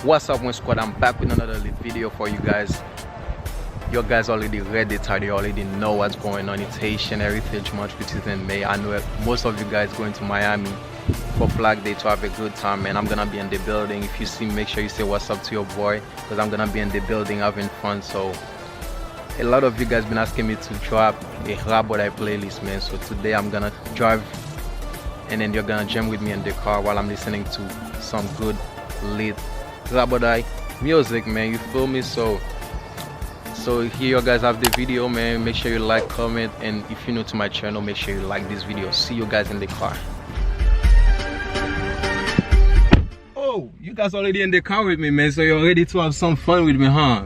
What's up, Win Squad? I'm back with another lit video for you guys. You guys already read it, you already know what's going on. It's Haitian Heritage Month, which is in May. I know most of you guys going to Miami for Flag Day to have a good time, and I'm gonna be in the building. If you see me, make sure you say what's up to your boy, because I'm gonna be in the building having fun. So a lot of you guys been asking me to drop a RABODAY playlist, man. So today I'm gonna drive, and then you're gonna jam with me in the car while I'm listening to some good lit RABODAY music, man. You feel me? So here you guys have the video, man. Make sure you like, comment, and if you're new to my channel, make sure you like this video. See you guys in the car. Oh, you guys already in the car with me, man. So you're ready to have some fun with me, huh?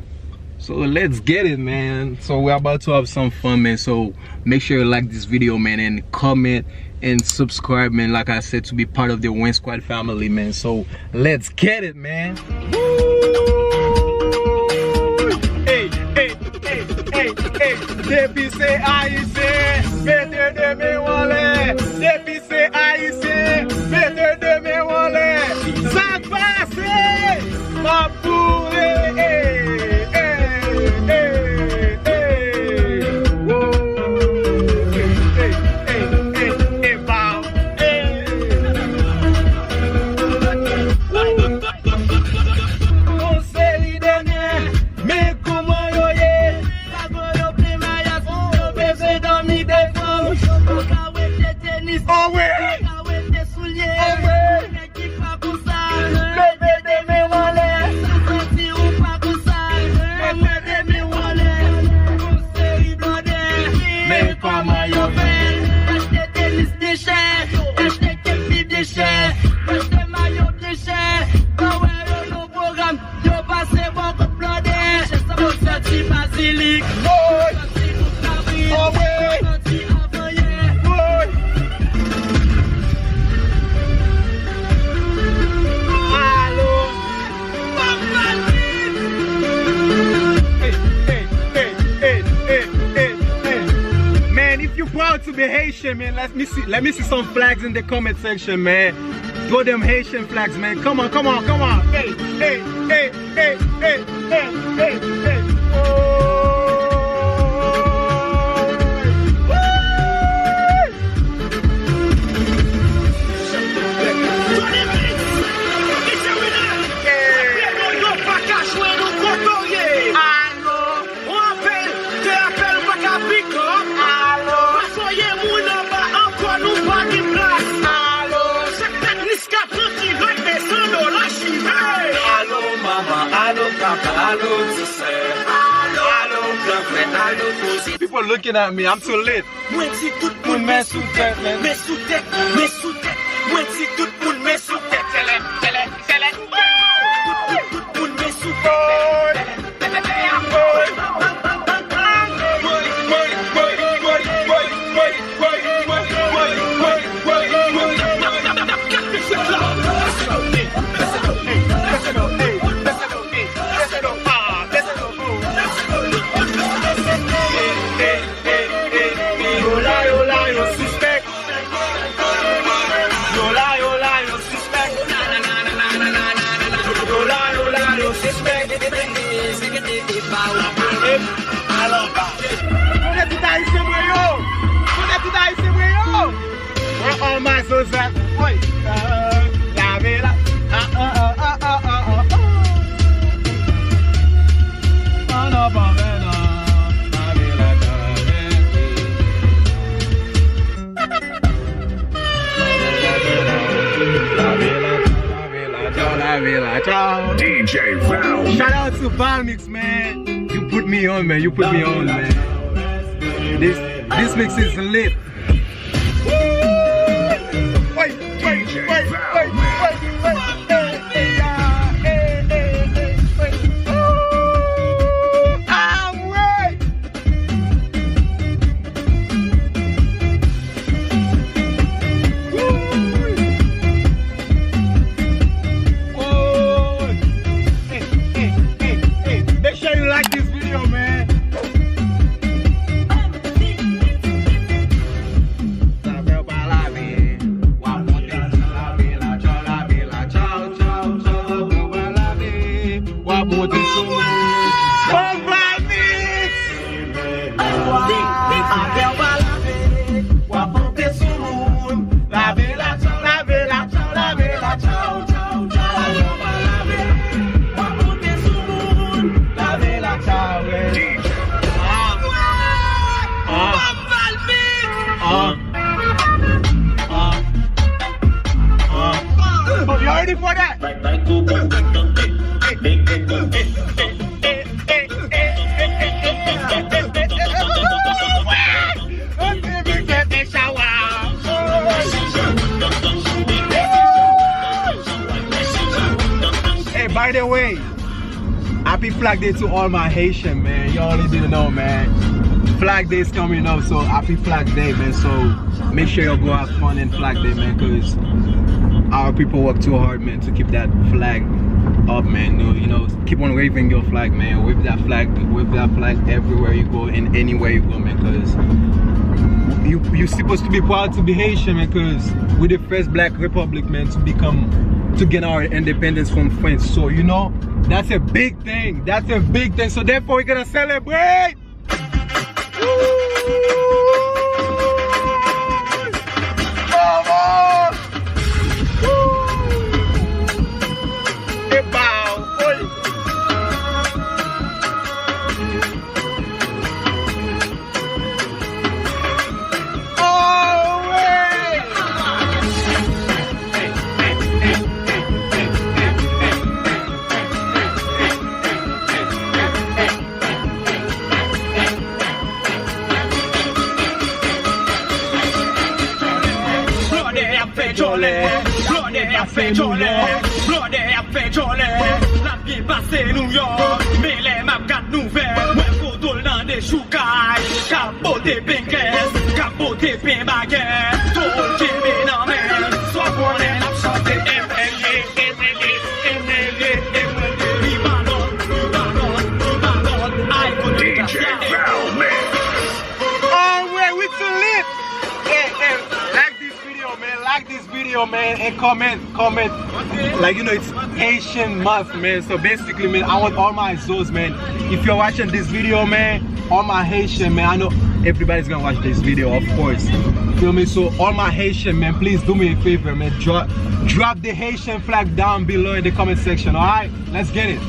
So let's get it, man. So we're about to have some fun, man. So make sure you like this video, man, and comment and subscribe, man, like I said, to be part of the Win Squad family, man. So let's get it, man. Depuis c'est haïtien, mettez de mes wallets. Depuis c'est haïtien, mettez de mes wallets. Ça passe, ma bourrée. To be Haitian, man. Let me see some flags in the comment section, man. Go them Haitian flags, man. Come on. Hey. People looking at me, I'm too lit. DJ Val. Shout out to Val Mix, man. You put me on, man. You put me on, man. This mix is lit. Ciao. by the way, happy Flag Day to all my Haitian, man. You already didn't know, man. Flag Day is coming up, so happy Flag Day, man. So make sure you go have fun in Flag Day, man, because our people work too hard, man, to keep that flag up, man. You know, keep on waving your flag, man. Wave that flag everywhere you go and anywhere you go, man, because you're supposed to be proud to be Haitian, man, because we're the first black republic, man, to get our independence from France. So, you know, that's a big thing. That's a big thing. So therefore we're gonna celebrate. Brother a fait jolé, brother a fait jolé. La vie passée New York, mais les maps 4 nouvelles. Moi photo dans des choucailles, capoté pinkles, capoté pin baguette. Tout qui m'est dans mes, soit qu'on est la chanter MLA, DJ Val, man. Oh, we're too lit. Hey, like this video, man, and comment. Okay. Like, you know, it's Haitian month, man. So basically, man, I want all my Zoes, man. If you're watching this video, man, all my Haitian, man, I know everybody's gonna watch this video, of course. Feel me? So all my Haitian, man, please do me a favor, man. Drop the Haitian flag down below in the comment section. All right, let's get it.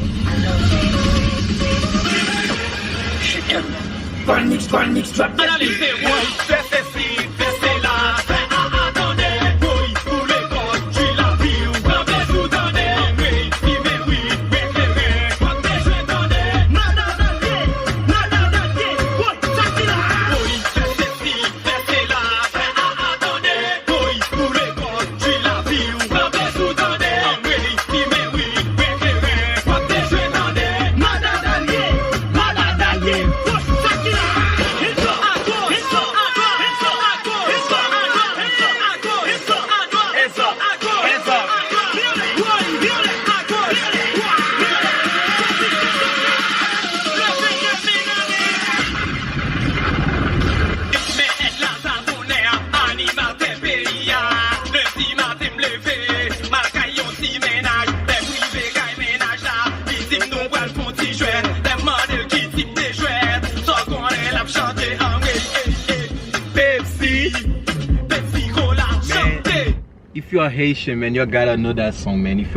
If you're Haitian, man, you gotta know that song, man. If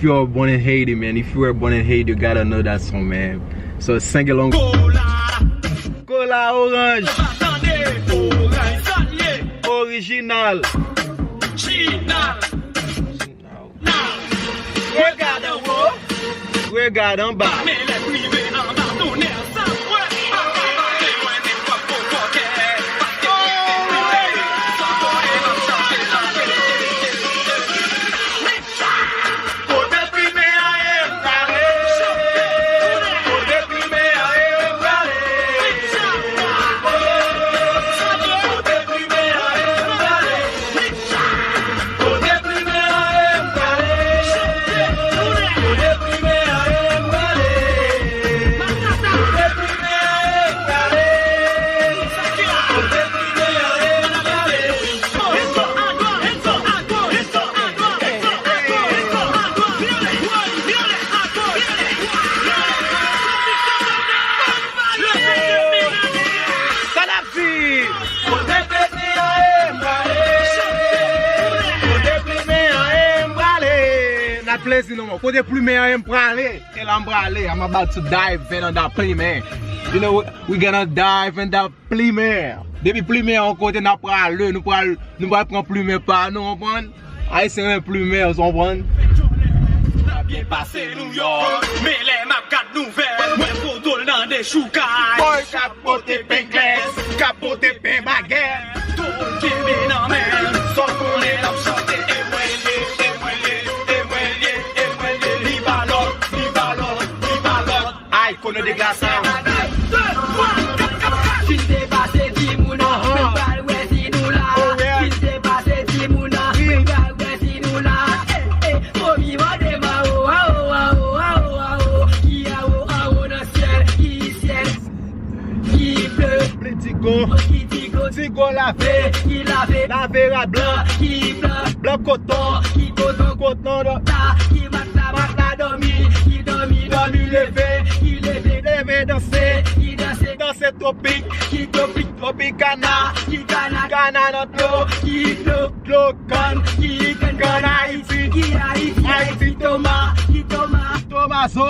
you're born in Haiti, man, if you were born in Haiti, you gotta know that song, man. So sing along. Cola orange, original. Regarde en bas. For the plumé I'm pralé, I'm about to dive in that plumé. You know, we're gonna dive in that plumé. Depuis plumé on côté n'a pralé, nous prendre plumé pas, nous on prend. Aïe c'est un plumé, on prend. Bien passé New York, mais les maps 4 nouvelles. Moi photo dans des choucailles. Boy capoté pinkles, capoté pin baguette. Tout qui m'est dans mes, sans qu'on est là chanter et Tigo lavé, lavé la blanc, blanc coton, coton qui matelas dormi, levé danser tropique, tropicana, notre l'eau, can Haïti, Tomaso,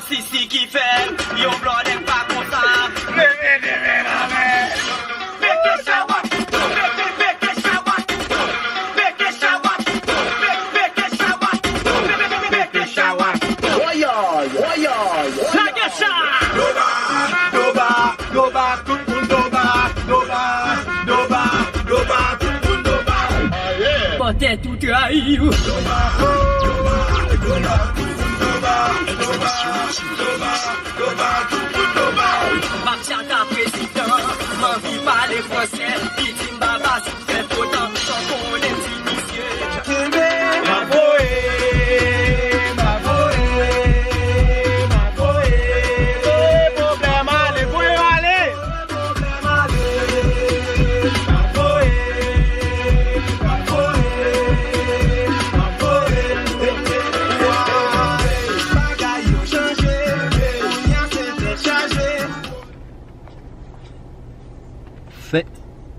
Sisi qui fait, yo blood et pas comme ça. Portez tout trahi. Bachata président, m'envie parler français, victime baba, si fait pourtant, sans qu'on aime s'initier.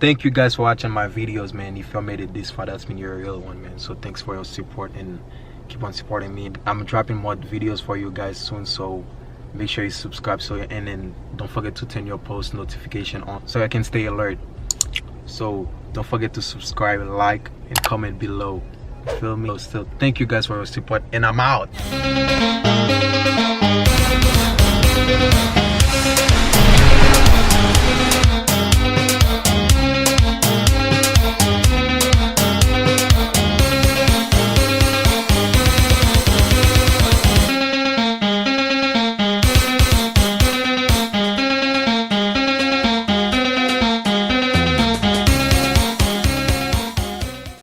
Thank you guys for watching my videos, man. If you made it this far, that's been your real one, man. So thanks for your support and keep on supporting me. I'm dropping more videos for you guys soon, so make sure you subscribe, and then don't forget to turn your post notification on so I can stay alert. So don't forget to subscribe, like, and comment below. Feel me? Still, thank you guys for your support, and I'm out.